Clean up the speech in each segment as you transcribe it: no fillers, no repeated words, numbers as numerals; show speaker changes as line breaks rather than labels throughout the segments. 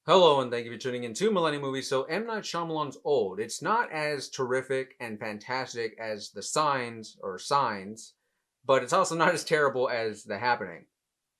Hello, and thank you for tuning in to Millennium Movies. So, M. Night Shyamalan's Old. It's not as terrific and fantastic as The Signs or Signs, but it's also not as terrible as The Happening.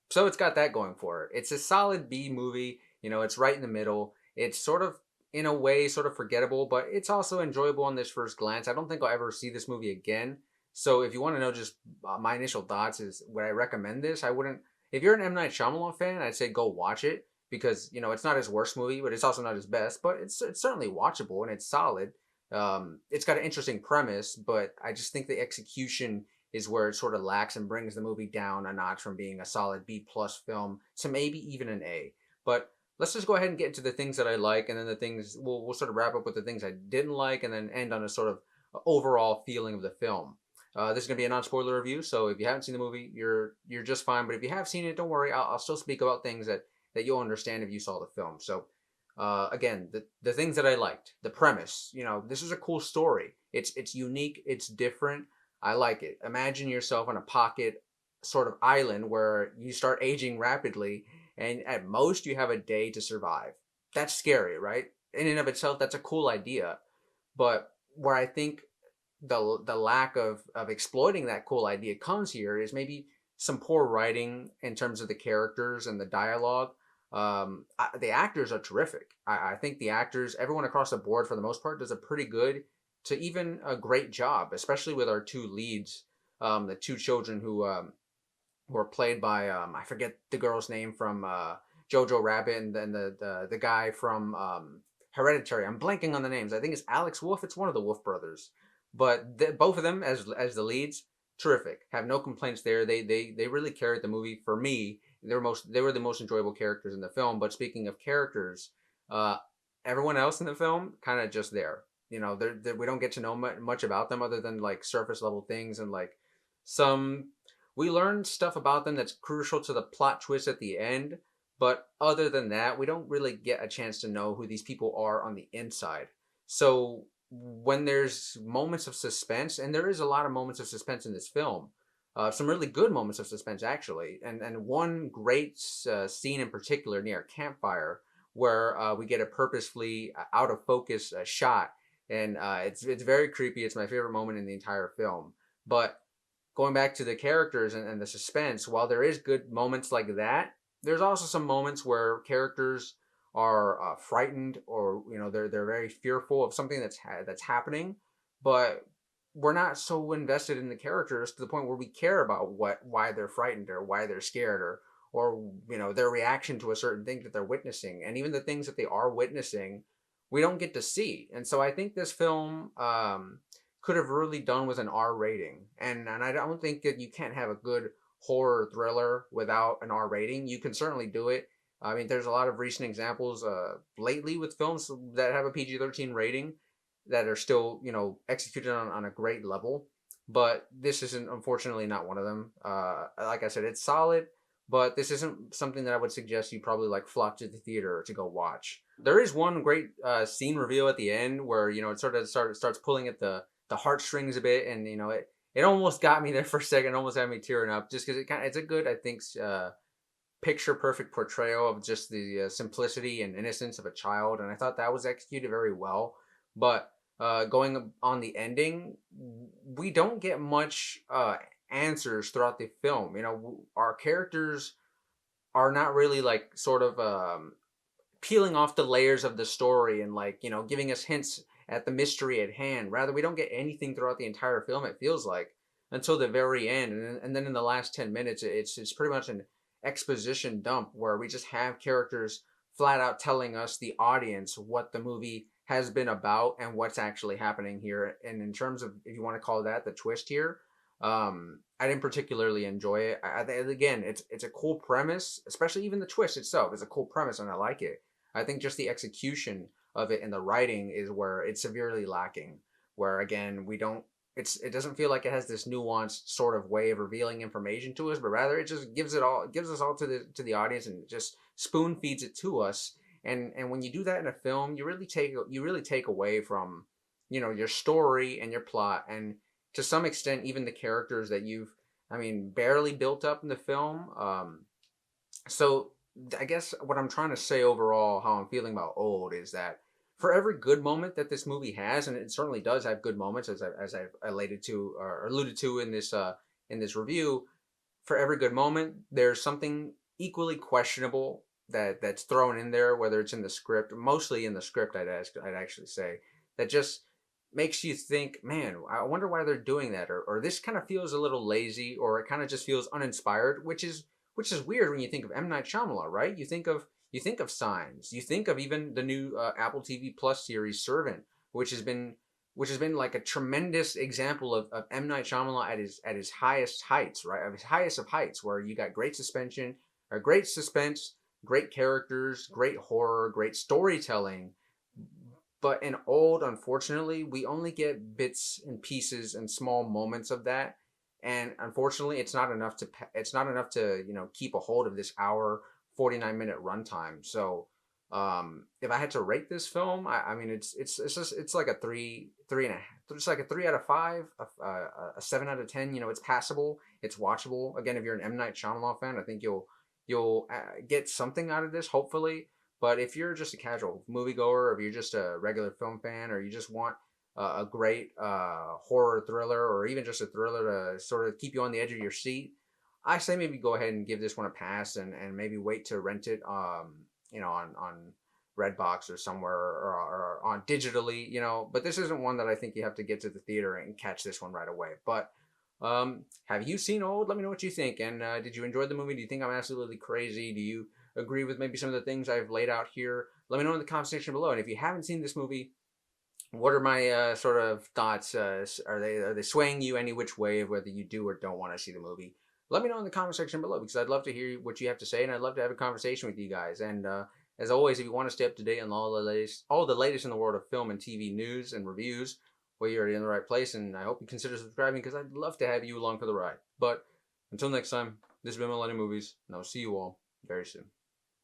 So, it's got that going for it. It's a solid B movie. It's right in the middle. It's sort of, in a way, sort of forgettable, but it's also enjoyable on this first glance. I don't think I'll ever see this movie again. So, if you want to know just my initial thoughts, is would I recommend this? I wouldn't. If you're an M. Night Shyamalan fan, I'd say go watch it because it's not his worst movie, but it's also not his best. But it's certainly watchable and it's solid. It's got an interesting premise, but I just think the execution is where it sort of lacks and brings the movie down a notch from being a solid B plus film to maybe even an A. But let's just go ahead and get into the things that I like, and then the things we'll sort of wrap up with the things I didn't like, and then end on a sort of overall feeling of the film. This is gonna be a non-spoiler review, so if you haven't seen the movie, you're just fine. But if you have seen it, don't worry. I'll still speak about things that you'll understand if you saw the film. So, again, the things that I liked, the premise. This is a cool story. It's unique. It's different. I like it. Imagine yourself on a pocket sort of island where you start aging rapidly, and at most you have a day to survive. That's scary, right? In and of itself, that's a cool idea. But where I think the lack of exploiting that cool idea comes here is maybe some poor writing in terms of the characters and the dialogue. The actors are terrific. I think the actors, everyone across the board for the most part, does a pretty good to even a great job, especially with our two leads, the two children who are played by I forget the girl's name from Jojo Rabbit, and then the guy from Hereditary. I'm blanking on the names. I think it's Alex Wolf. It's one of the Wolf brothers, but both of them as the leads, terrific. Have no complaints there. They really carried the movie for me. They were the most enjoyable characters in the film. But speaking of characters, uh, everyone else in the film kind of just there. We don't get to know much about them other than like surface level things and like some we learn stuff about them that's crucial to the plot twist at the end, but other than that, we don't really get a chance to know who these people are on the inside. So when there's moments of suspense, and there is a lot of moments of suspense in this film, some really good moments of suspense actually, and one great scene in particular near a campfire where we get a purposefully out of focus shot, and it's very creepy. It's my favorite moment in the entire film, but going back to the characters and the suspense, while there is good moments like that, there's also some moments where characters are frightened, or they're very fearful of something that's happening, but we're not so invested in the characters to the point where we care about why they're frightened or why they're scared, or their reaction to a certain thing that they're witnessing, and even the things that they are witnessing we don't get to see. And so I think this film could have really done with an R rating. And I don't think that you can't have a good horror thriller without an R rating. You can certainly do it. I mean, there's a lot of recent examples lately with films that have a PG-13 rating that are still, executed on a great level. But this isn't, unfortunately, not one of them. Like I said, it's solid, but this isn't something that I would suggest you probably like flock to the theater to go watch. There is one great scene reveal at the end where it sort of starts pulling at the heartstrings a bit, and it almost got me there for a second, almost had me tearing up, just because it's a good, I think, picture perfect portrayal of just the simplicity and innocence of a child, and I thought that was executed very well. But going on the ending, we don't get much answers throughout the film. Our characters are not really like sort of peeling off the layers of the story and like giving us hints at the mystery at hand. Rather, we don't get anything throughout the entire film, it feels like, until the very end. And then in the last 10 minutes, it's pretty much an exposition dump where we just have characters flat out telling us, the audience, what the movie has been about and what's actually happening here. And in terms of, if you want to call that the twist here, I didn't particularly enjoy it. Again, it's a cool premise, especially even the twist itself is a cool premise, and I like it. I think just the execution of it and the writing is where it's severely lacking. Where again, we don't. It doesn't feel like it has this nuanced sort of way of revealing information to us, but rather it just gives us all to the audience and just spoon feeds it to us. And when you do that in a film, you really take away from your story and your plot, and to some extent even the characters that you've, I mean, barely built up in the film. So I guess what I'm trying to say overall, how I'm feeling about Old, is that for every good moment that this movie has, and it certainly does have good moments, as I've alluded to or alluded to in this review, for every good moment, there's something equally questionable that's thrown in there, whether it's in the script, mostly in the script, I'd actually say, that just makes you think, man, I wonder why they're doing that, or this kind of feels a little lazy, or it kind of just feels uninspired, which is weird when you think of M Night Shyamalan, right? You think of Signs, you think of even the new Apple TV Plus series Servant, which has been like a tremendous example of M Night Shyamalan at his highest heights, right? Of his highest of heights, where you got great suspension, or great suspense, great characters, great horror, great storytelling. But in Old, unfortunately, we only get bits and pieces and small moments of that, and unfortunately, it's not enough to keep a hold of this hour 49-minute runtime. So if I had to rate this film, I mean it's like a three and a half. It's like a 3 out of 5, a 7 out of 10. It's passable, it's watchable. Again, if you're an M Night Shyamalan fan, I think you'll get something out of this, hopefully. But if you're just a casual moviegoer, or if you're just a regular film fan, or you just want a great horror thriller, or even just a thriller to sort of keep you on the edge of your seat, I say maybe go ahead and give this one a pass, and maybe wait to rent it, on Redbox or somewhere, or on digitally, But this isn't one that I think you have to get to the theater and catch this one right away. But have you seen Old? Let me know what you think. And did you enjoy the movie? Do you think I'm absolutely crazy? Do you agree with maybe some of the things I've laid out here? Let me know in the comment section below. And if you haven't seen this movie, what are my sort of thoughts? Are they swaying you any which way of whether you do or don't want to see the movie? Let me know in the comment section below, because I'd love to hear what you have to say, and I'd love to have a conversation with you guys. And as always, if you want to stay up to date on all the latest in the world of film and TV news and reviews, well, you're already in the right place. And I hope you consider subscribing, because I'd love to have you along for the ride. But until next time, this has been Millennium Movies, and I'll see you all very soon.